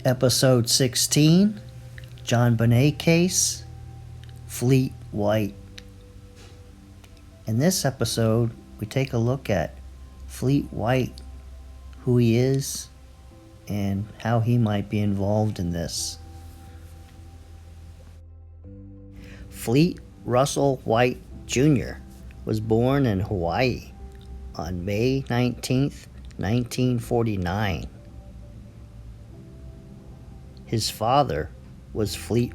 Episode 16, Jonbenet Case, Fleet White. In this episode, we take a look at Fleet White, who he is, and how he might be involved in this. Fleet Russell White Jr. was born in Hawaii on May 19th, 1949. His father was Fleet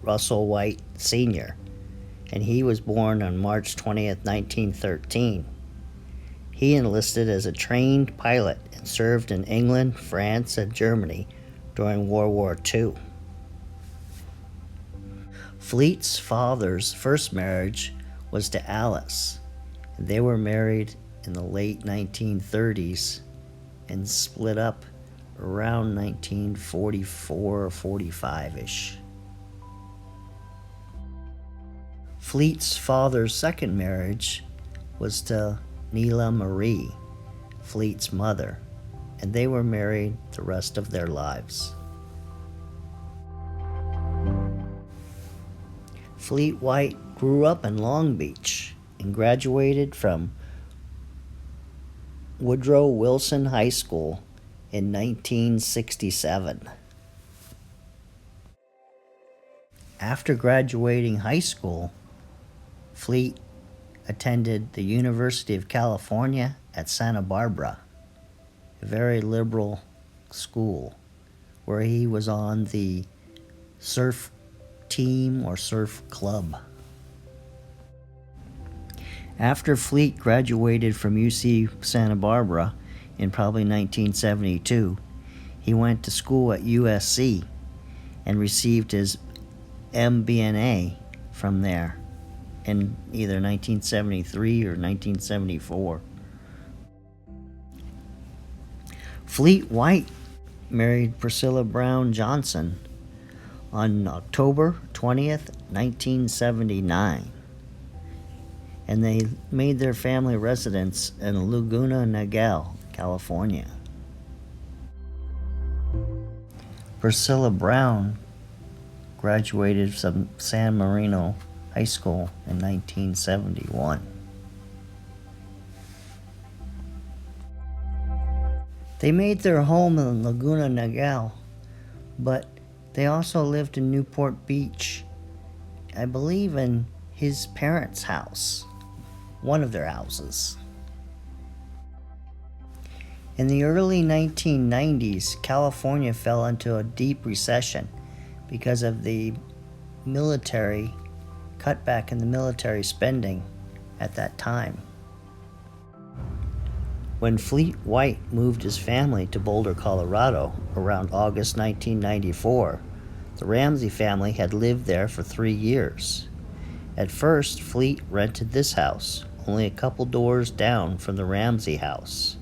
Russell White Sr., and he was born on March 20th, 1913. He enlisted as a trained pilot and served in England, France, and Germany during World War II. Fleet's father's first marriage was to Alice, and they were married in the late 1930s and split up around 1944 or 45-ish. Fleet's father's second marriage was to Neela Marie, Fleet's mother, and they were married the rest of their lives. Fleet White grew up in Long Beach and graduated from Woodrow Wilson High School in 1967. After graduating high school, Fleet attended the University of California at Santa Barbara, a very liberal school, where he was on the surf team or surf club. After Fleet graduated from UC Santa Barbara in probably 1972, he went to school at USC and received his MBNA from there in either 1973 or 1974. Fleet White married Priscilla Brown Johnson on October 20th, 1979, and they made their family residence in Laguna Niguel, California. Priscilla Brown graduated from San Marino High School in 1971. They made their home in Laguna Niguel, but they also lived in Newport Beach, I believe in his parents' house, one of their houses. In the early 1990s, California fell into a deep recession because of the military cutback in the military spending at that time. When Fleet White moved his family to Boulder, Colorado around August 1994, the Ramsey family had lived there for 3 years. At first, Fleet rented this house, only a couple doors down from the Ramsey house.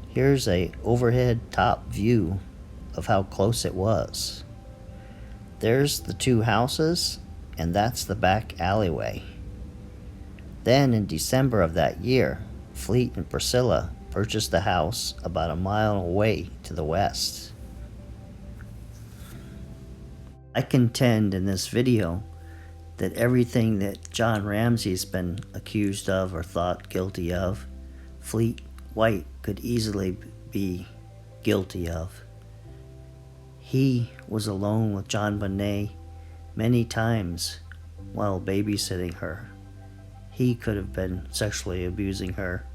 Here's an overhead top view of how close it was. There's the two houses, and that's the back alleyway. Then in December of that year, Fleet and Priscilla purchased the house about a mile away to the west. I contend in this video that everything that John Ramsey's been accused of or thought guilty of, Fleet White could easily be guilty of. He was alone with Jonbenet many times while babysitting her. He could have been sexually abusing her,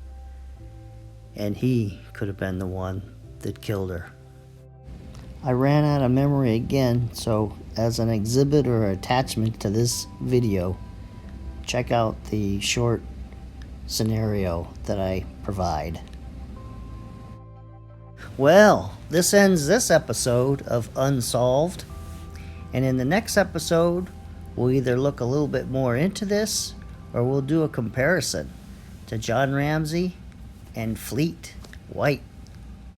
and he could have been the one that killed her. I ran out of memory again, so as an exhibit or attachment to this video, check out the short scenario that I provide. Well, this ends this episode of Unsolved, and in the next episode, we'll either look a little bit more into this, or we'll do a comparison to John Ramsey and Fleet White.